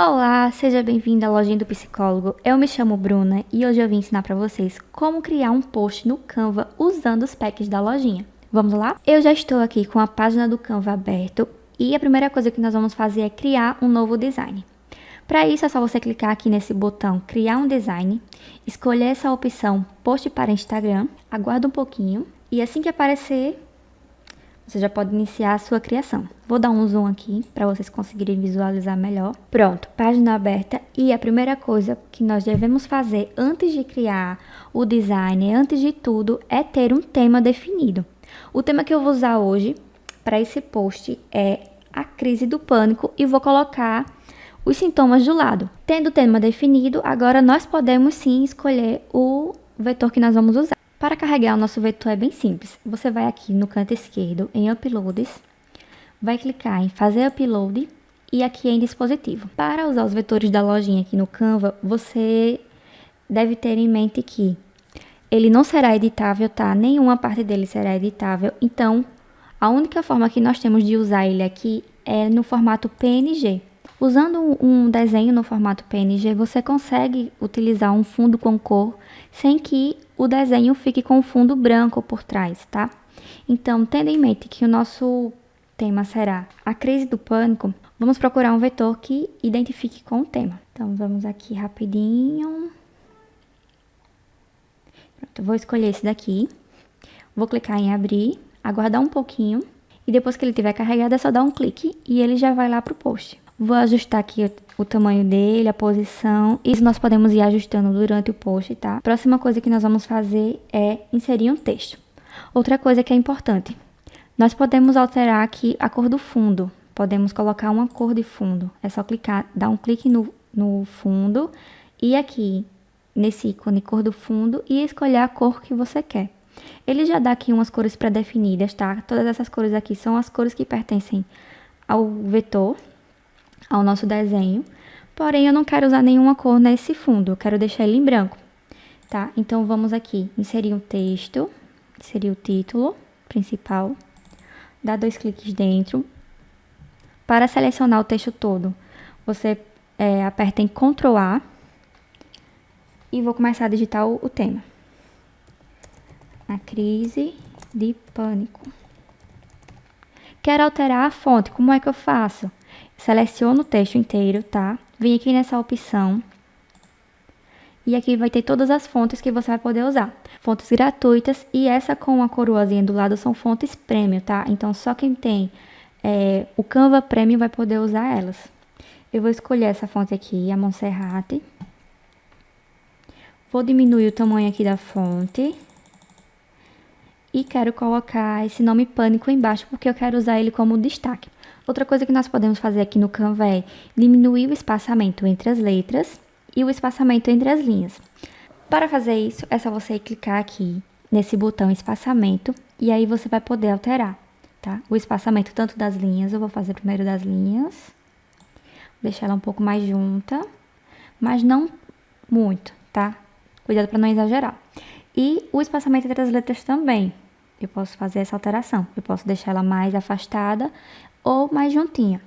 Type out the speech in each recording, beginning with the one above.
Olá, seja bem-vindo à Lojinha do Psicólogo. Eu me chamo Bruna e hoje eu vim ensinar para vocês como criar um post no Canva usando os packs da lojinha. Vamos lá? Eu já estou aqui com a página do Canva aberto e a primeira coisa que nós vamos fazer é criar um novo design. Para isso é só você clicar aqui nesse botão criar um design, escolher essa opção post para Instagram, aguarda um pouquinho e assim que aparecer você já pode iniciar a sua criação. Vou dar um zoom aqui para vocês conseguirem visualizar melhor. Pronto, página aberta. E a primeira coisa que nós devemos fazer antes de criar o design, antes de tudo, é ter um tema definido. O tema que eu vou usar hoje para esse post é a crise do pânico e vou colocar os sintomas do lado. Tendo o tema definido, agora nós podemos sim escolher o vetor que nós vamos usar. Para carregar o nosso vetor é bem simples. Você vai aqui no canto esquerdo em Uploads, vai clicar em fazer upload e aqui em dispositivo. Para usar os vetores da lojinha aqui no Canva, você deve ter em mente que ele não será editável, tá? Nenhuma parte dele será editável. Então, a única forma que nós temos de usar ele aqui é no formato PNG. Usando um desenho no formato PNG, você consegue utilizar um fundo com cor sem que o desenho fique com o fundo branco por trás, tá? Então, tendo em mente que o nosso tema será a crise do pânico, vamos procurar um vetor que identifique com o tema. Então, vamos aqui rapidinho. Pronto, vou escolher esse daqui. Vou clicar em abrir, aguardar um pouquinho. E depois que ele tiver carregado, é só dar um clique e ele já vai lá para o post. Vou ajustar aqui o tamanho dele, a posição. Isso nós podemos ir ajustando durante o post, tá? Próxima coisa que nós vamos fazer é inserir um texto. Outra coisa que é importante. Nós podemos alterar aqui a cor do fundo. Podemos colocar uma cor de fundo. É só clicar, dar um clique no fundo e aqui nesse ícone cor do fundo e escolher a cor que você quer. Ele já dá aqui umas cores pré-definidas, tá? Todas essas cores aqui são as cores que pertencem ao vetor, ao nosso desenho, porém eu não quero usar nenhuma cor nesse fundo, eu quero deixar ele em branco, tá? Então vamos aqui, inserir um texto, inserir o título principal, dar 2 cliques dentro. Para selecionar o texto todo, você aperta em Ctrl A e vou começar a digitar o tema. A crise de pânico. Quero alterar a fonte, como é que eu faço? Seleciono o texto inteiro, tá? Vem aqui nessa opção. E aqui vai ter todas as fontes que você vai poder usar. Fontes gratuitas e essa com a coroazinha do lado são fontes premium, tá? Então, só quem tem o Canva Premium vai poder usar elas. Eu vou escolher essa fonte aqui, a Montserrat. Vou diminuir o tamanho aqui da fonte. E quero colocar esse nome pânico embaixo, porque eu quero usar ele como destaque. Outra coisa que nós podemos fazer aqui no Canva é diminuir o espaçamento entre as letras e o espaçamento entre as linhas. Para fazer isso, é só você clicar aqui nesse botão espaçamento e aí você vai poder alterar, tá? O espaçamento tanto das linhas, eu vou fazer primeiro das linhas, deixar ela um pouco mais junta, mas não muito, tá? Cuidado para não exagerar. E o espaçamento entre as letras também. Eu posso fazer essa alteração. Eu posso deixar ela mais afastada ou mais juntinha.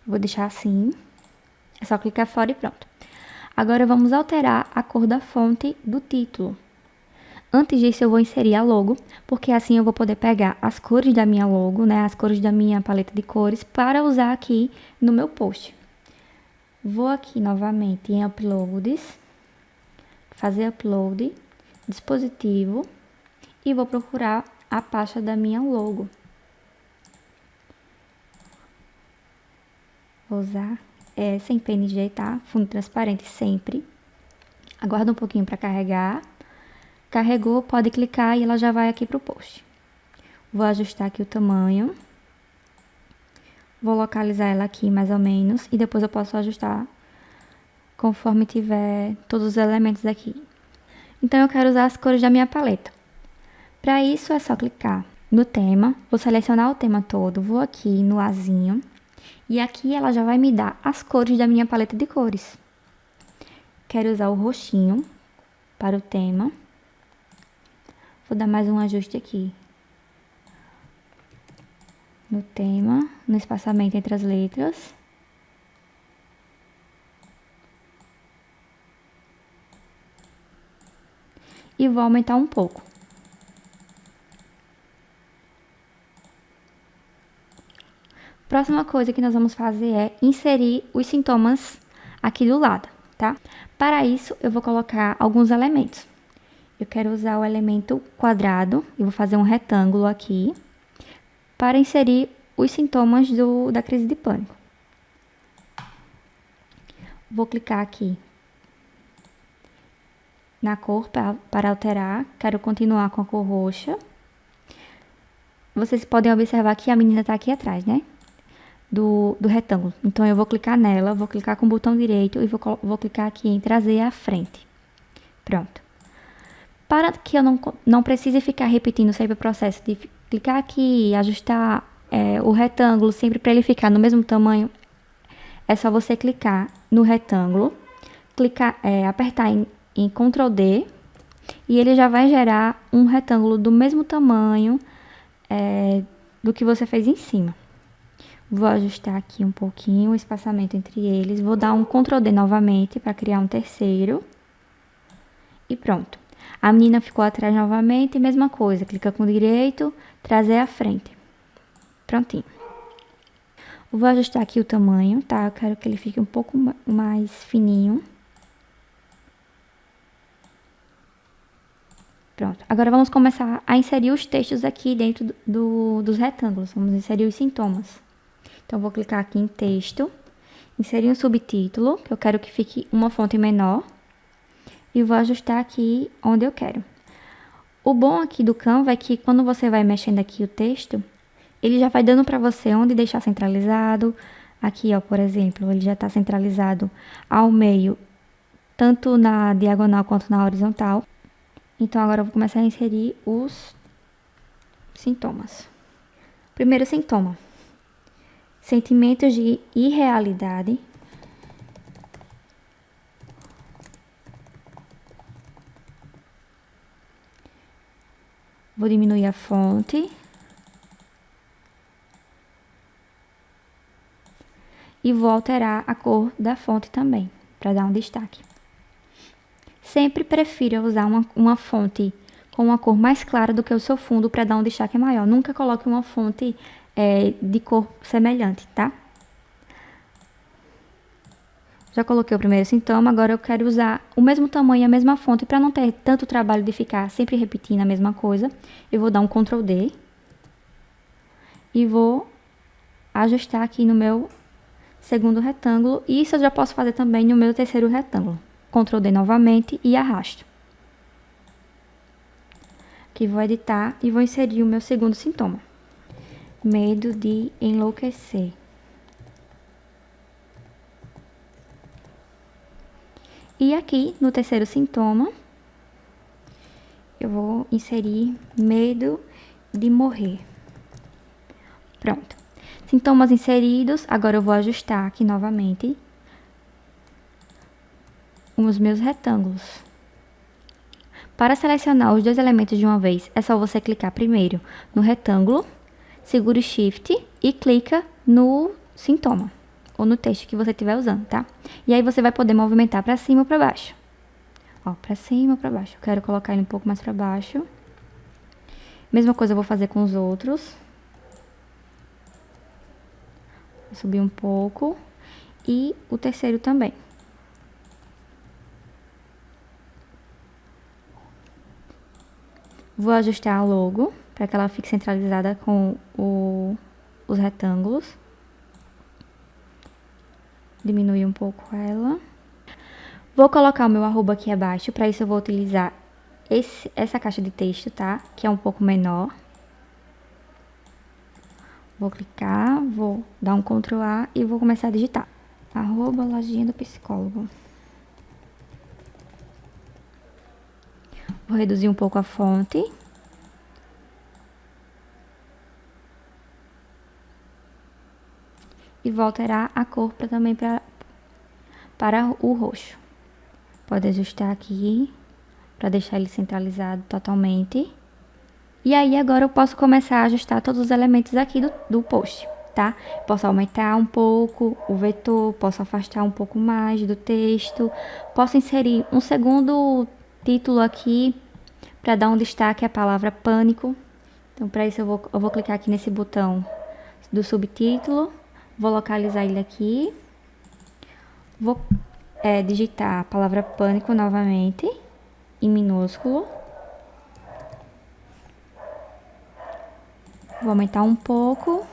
Vou deixar assim. É só clicar fora e pronto. Agora vamos alterar a cor da fonte do título. Antes disso eu vou inserir a logo, porque assim eu vou poder pegar as cores da minha logo, né, as cores da minha paleta de cores para usar aqui no meu post. Vou aqui novamente em Uploads, fazer upload, dispositivo e vou procurar a pasta da minha logo. Vou usar sem PNG, tá? Fundo transparente sempre. Aguarda um pouquinho para carregar. Carregou, pode clicar e ela já vai aqui pro post. Vou ajustar aqui o tamanho. Vou localizar ela aqui mais ou menos e depois eu posso ajustar conforme tiver todos os elementos aqui. Então, eu quero usar as cores da minha paleta. Para isso, é só clicar no tema. Vou selecionar o tema todo. Vou aqui no azinho. E aqui ela já vai me dar as cores da minha paleta de cores. Quero usar o roxinho para o tema. Vou dar mais um ajuste aqui. No tema, no espaçamento entre as letras. e vou aumentar um pouco. Próxima coisa que nós vamos fazer é inserir os sintomas aqui do lado, tá? Para isso, eu vou colocar alguns elementos. Eu quero usar o elemento quadrado, e vou fazer um retângulo aqui, para inserir os sintomas da crise de pânico. Vou clicar aqui na cor para alterar, quero continuar com a cor roxa. Vocês podem observar que a menina está aqui atrás, né? Do retângulo. Então, eu vou clicar nela, vou clicar com o botão direito e vou clicar aqui em trazer à frente. Pronto. Para que eu não precise ficar repetindo sempre o processo de clicar aqui e ajustar o retângulo sempre para ele ficar no mesmo tamanho, é só você clicar no retângulo, apertar em Ctrl D e ele já vai gerar um retângulo do mesmo tamanho do que você fez em cima. Vou ajustar aqui um pouquinho o espaçamento entre eles. Vou dar um Ctrl D novamente para criar um terceiro. E pronto. A menina ficou atrás novamente, mesma coisa. Clica com o direito, trazer à frente. Prontinho. Vou ajustar aqui o tamanho, tá? Eu quero que ele fique um pouco mais fininho. Pronto. Agora vamos começar a inserir os textos aqui dentro dos retângulos. Vamos inserir os sintomas. Então, vou clicar aqui em texto, inserir um subtítulo, que eu quero que fique uma fonte menor, e vou ajustar aqui onde eu quero. O bom aqui do Canva é que quando você vai mexendo aqui o texto, ele já vai dando para você onde deixar centralizado. Aqui, ó, por exemplo, ele já está centralizado ao meio, tanto na diagonal quanto na horizontal. Então, agora eu vou começar a inserir os sintomas. Primeiro sintoma. Sentimentos de irrealidade. Vou diminuir a fonte. E vou alterar a cor da fonte também, para dar um destaque. Sempre prefiro usar uma fonte com uma cor mais clara do que o seu fundo para dar um destaque maior. Nunca coloque uma fonte de cor semelhante, tá? Já coloquei o primeiro sintoma, agora eu quero usar o mesmo tamanho e a mesma fonte para não ter tanto trabalho de ficar sempre repetindo a mesma coisa. Eu vou dar um Ctrl D e vou ajustar aqui no meu segundo retângulo. E isso eu já posso fazer também no meu terceiro retângulo. Ctrl D novamente e arrasto. Aqui vou editar e vou inserir o meu segundo sintoma. Medo de enlouquecer. E aqui, no terceiro sintoma, eu vou inserir medo de morrer. Pronto. Sintomas inseridos. Agora eu vou ajustar aqui novamente os meus retângulos. Para selecionar os dois elementos de uma vez, é só você clicar primeiro no retângulo, segura o Shift e clica no sintoma, ou no texto que você estiver usando, tá? E aí você vai poder movimentar para cima ou para baixo. Ó, para cima ou para baixo. Eu quero colocar ele um pouco mais para baixo. Mesma coisa eu vou fazer com os outros. Vou subir um pouco. E o terceiro também. Vou ajustar a logo, para que ela fique centralizada com os retângulos. Diminuir um pouco ela. Vou colocar o meu arroba aqui abaixo, para isso eu vou utilizar essa caixa de texto, tá? Que é um pouco menor. Vou clicar, vou dar um Ctrl A e vou começar a digitar. Arroba Lojinha do Psicólogo. Vou reduzir um pouco a fonte. E vou alterar a cor também para o roxo. Pode ajustar aqui, para deixar ele centralizado totalmente. E aí, agora eu posso começar a ajustar todos os elementos aqui do post, tá? Posso aumentar um pouco o vetor, posso afastar um pouco mais do texto. Posso inserir um segundo título aqui para dar um destaque à palavra pânico. Então, para isso, eu vou clicar aqui nesse botão do subtítulo, vou localizar ele aqui, vou digitar a palavra pânico novamente, em minúsculo. Vou aumentar um pouco.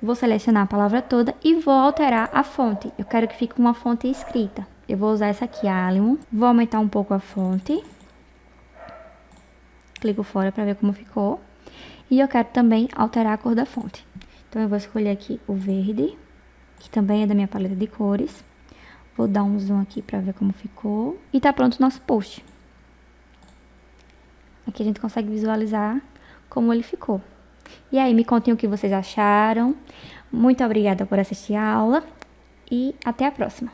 Vou selecionar a palavra toda e vou alterar a fonte. Eu quero que fique uma fonte escrita. Eu vou usar essa aqui, Alium. Vou aumentar um pouco a fonte. Clico fora para ver como ficou. E eu quero também alterar a cor da fonte. Então, eu vou escolher aqui o verde, que também é da minha paleta de cores. Vou dar um zoom aqui para ver como ficou. E tá pronto o nosso post. Aqui a gente consegue visualizar como ele ficou. E aí, me contem o que vocês acharam. Muito obrigada por assistir a aula e até a próxima.